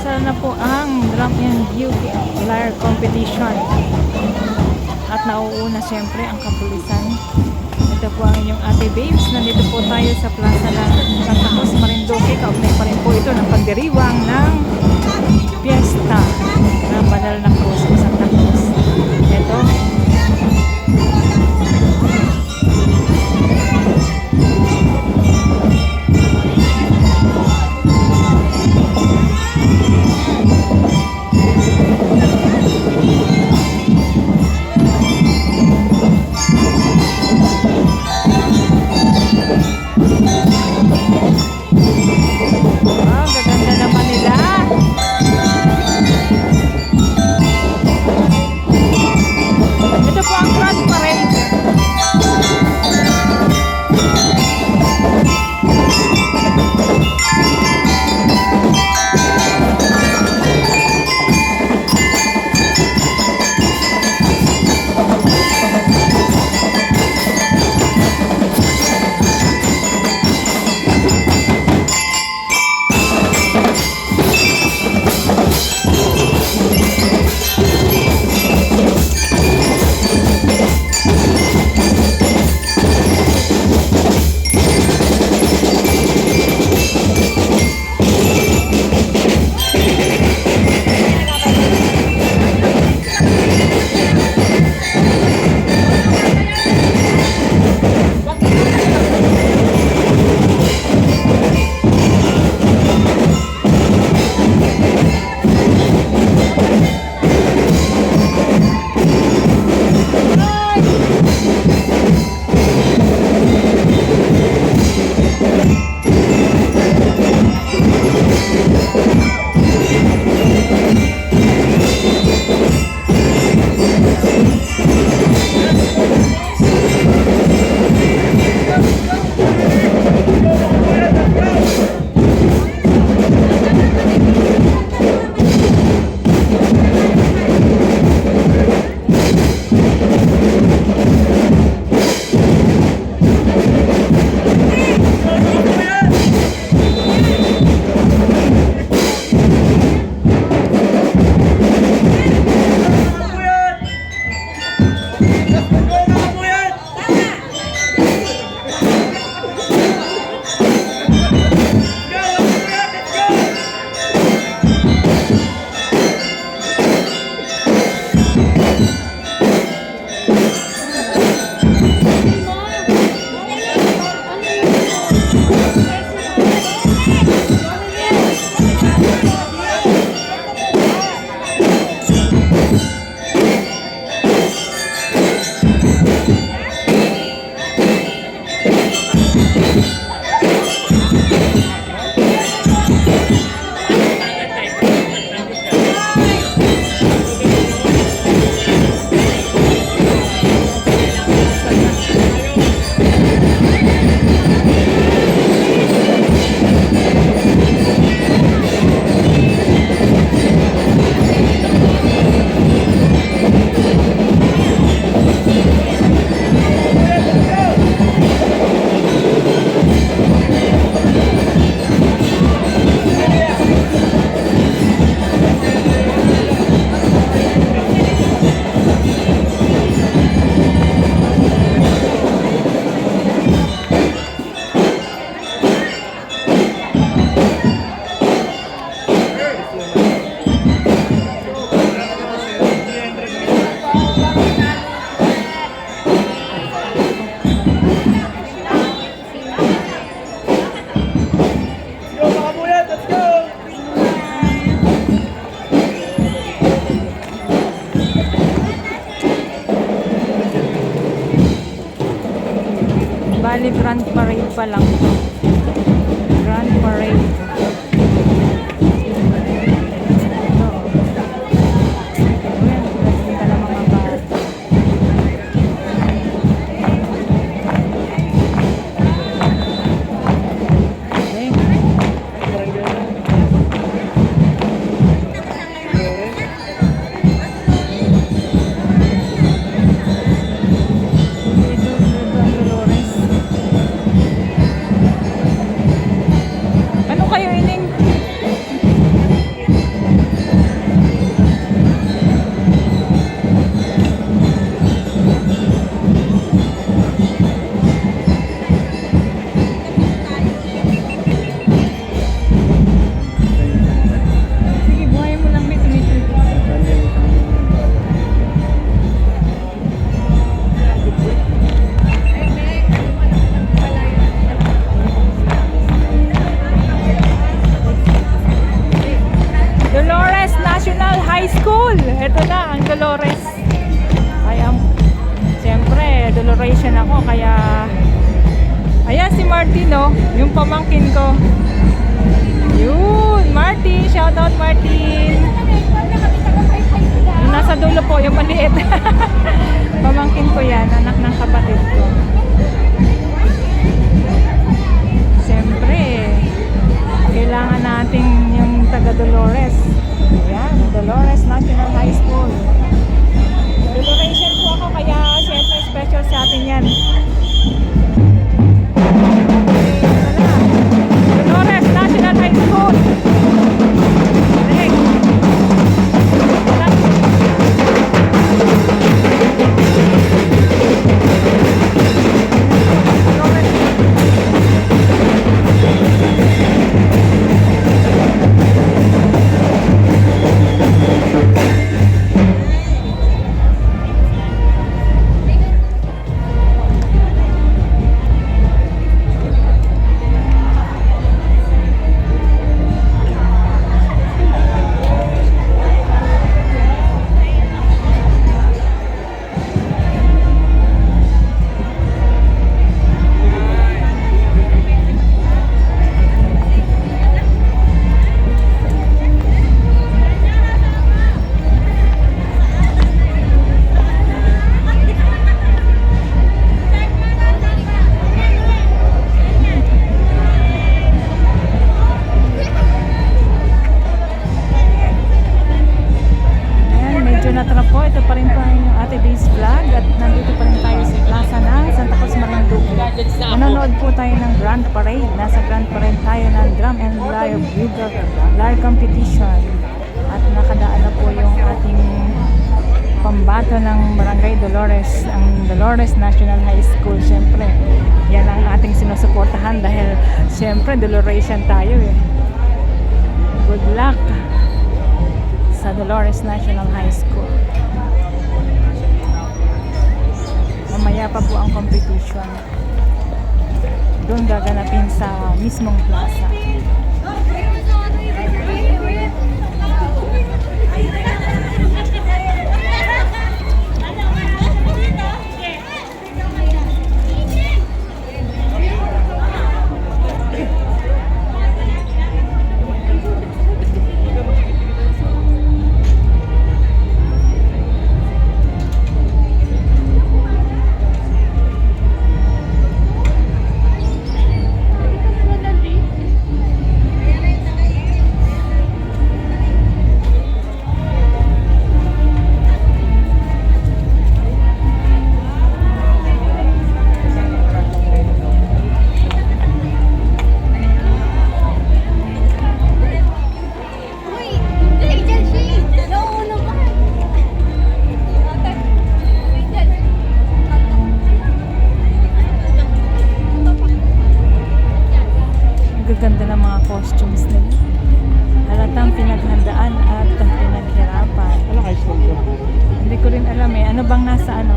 nagdarasal na po ang drum and beauty flyer competition. At nauuna siyempre ang kapulisan. Ito po ang inyong Ate Babes. Nandito po tayo sa plaza ng Santa Cruz, Marinduque. Kaugnay pa rin po ito ng pagdiriwang ng Fiesta ng Banal na Cruz sa Santa Cruz. Ito. Gaganda naman nila. Ito po ang front parade. Bali, Grand Parade pa lang to. Grand Parade. Ito. Ayan, ganda ng mga bata. Okay. Martin, oh. Yung pamangkin ko. Yun, Martin. Shout out, Martin. Yung nasa dulo po, yung maliit. Pamangkin ko yan, anak ng kapatid ko. Siyempre, kailangan natin yung taga Dolores. Ayan, Dolores National High School. Doloresian po ako, kaya siyempre special sa atin yan. Dolores National High School. Nanonood po tayo ng Grand Parade. Nasa Grand Parade tayo ng Drum and Lyre Competition. At nakadaan na po yung ating pambato ng Barangay Dolores, ang Dolores National High School. Siyempre, yan ang ating sinusuportahan dahil siyempre Doloresian tayo eh. Good luck sa Dolores National High School. Mamaya pa po ang competition. Doon gaganapin sa mismong plaza. Ganda ng mga costumes nila. Halatang pinaghandaan at pinaghirapan. Ano high school ko? Hindi ko rin alam eh. Ano bang nasa ano?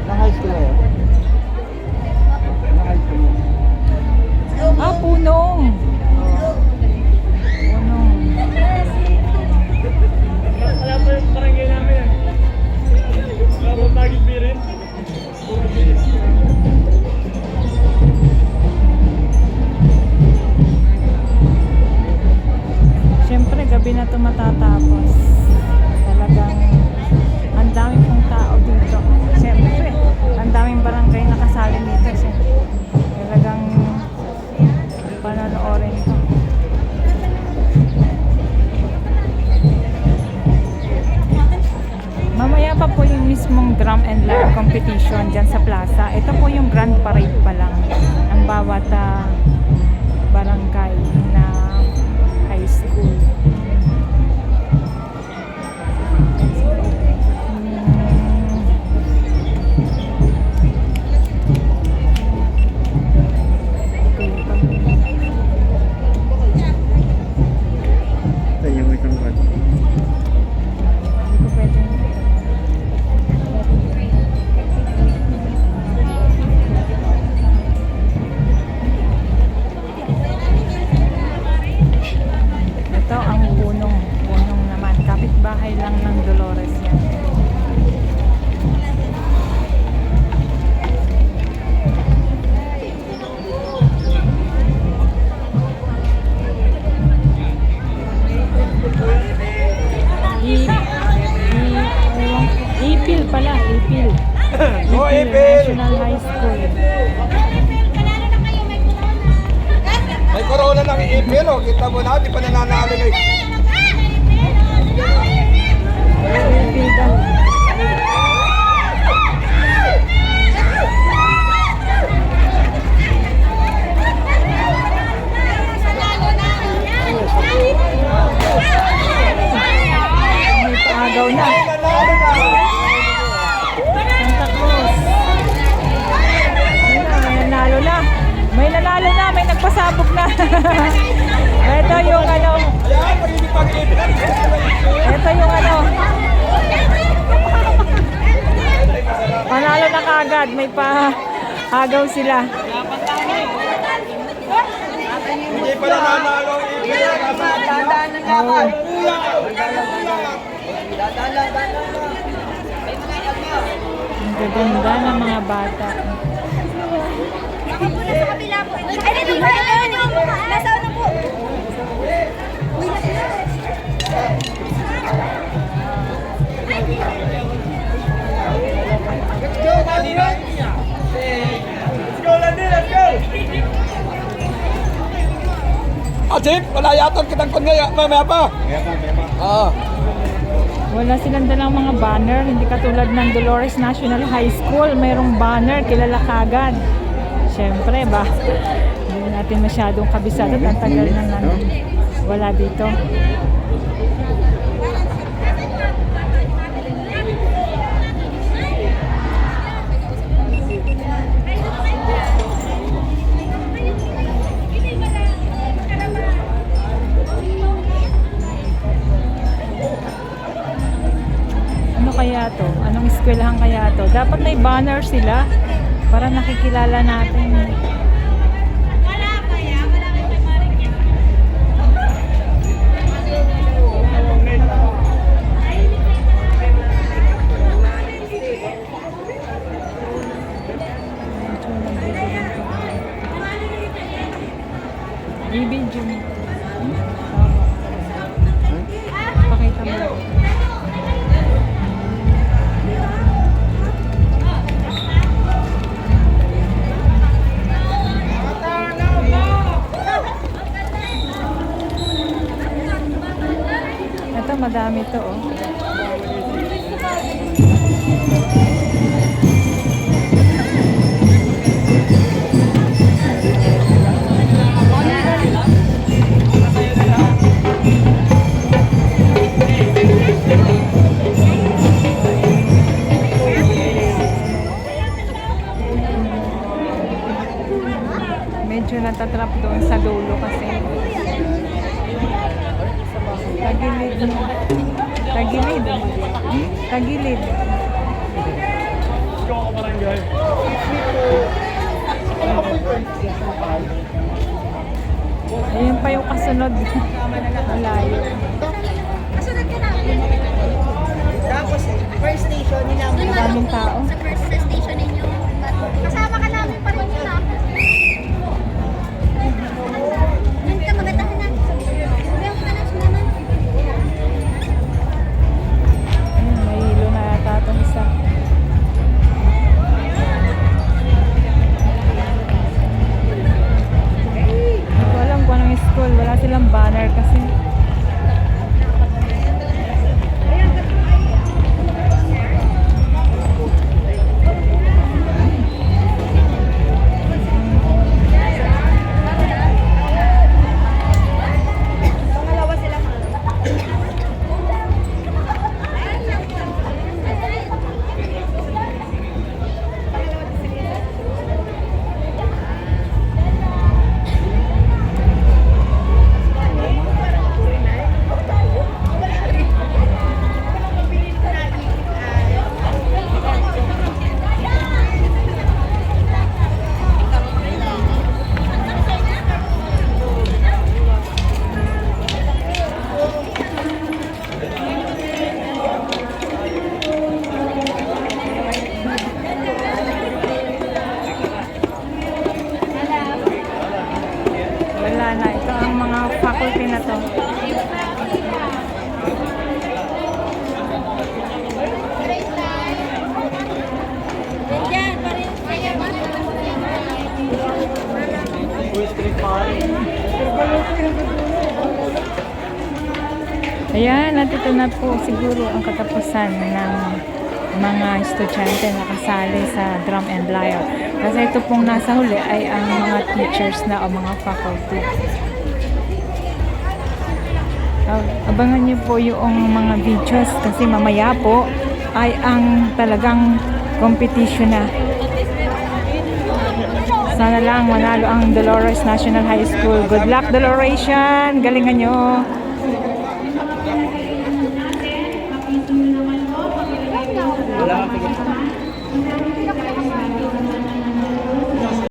Na high school na yun? Na high school yun? Ah, Punong! Punong. Wala pa yung barangay namin. Wala pa target B rin. Siyempre, gabi na ito matatapos. Talagang ang daming pong tao dito. Siyempre, ang daming barangay na kasali dito. Siyempre, talagang panonoorin ito. Mamaya pa po yung mismong drum and lyre competition dyan sa plaza. Ito po yung grand parade pa lang. Ang bawat barangay na high school. Ito yung isang word. Hindi ko pwede. nanalo. Kita mo na, di pa nananalo ngayon. Bida. May paagaw na. Nanalo na. Santa Cruz. Ayun na, may nanalo na. May nanalo na, may nagpasabog na. Ito yung ano, Ayan, pag-ibig pag-ibig. ito yung ano. Panalo na kaagad, may paagaw sila. Hindi pa nananalo. Dadaan na naman. Ang gaganda ng mga bata. Sa kabila po. Ay, dito po. Nasa ano po? Let's go, Landy, let's go! Ajip, wala yata kitang kun ngayon. Mamaya pa. Oo. Wala silang dalang mga banner, hindi katulad ng Dolores National High School, mayroong banner, kilala kagad. Siyempre ba, hindi natin masyadong kabisado, ang tagal na wala dito. Ano kaya to? Anong eskwelahan kaya to? Dapat may banner sila para nakikilala natin. Wala pa yan. Wala pa yung maring yan. Ibidyo mo. Pakita mo. Ito, madami to, oh. Medyo natatrap doon sa dulo kasi tagilid. Tagilid. Tagilid. Ayun pa yung kasunod. Malayo. Kasunod ka na. Tapos, first station nila mo. Maraming tao. Sa first station ninyo. Kasama ka namin pa rin yun ah. Yun ka magatahan na. Huwag ka na sumaman. Ayun, may hilo na yata itong isa. Hindi ko alam kung anong school. Wala silang banner kasi. Wala na. Ito ang mga faculty na to. Diyan, pa rin. Pero Ayan, nandito na po siguro ang katapusan ng mga estudyante na kasali sa drum and lyre. Kasi ito pong nasa huli ay ang mga teachers na o mga faculty. Abangan niyo po yung mga videos kasi mamaya po ay ang talagang competition na. Sana lang manalo ang Dolores National High School. Good luck, Doloration! Galingan nyo! Wala kang tigil.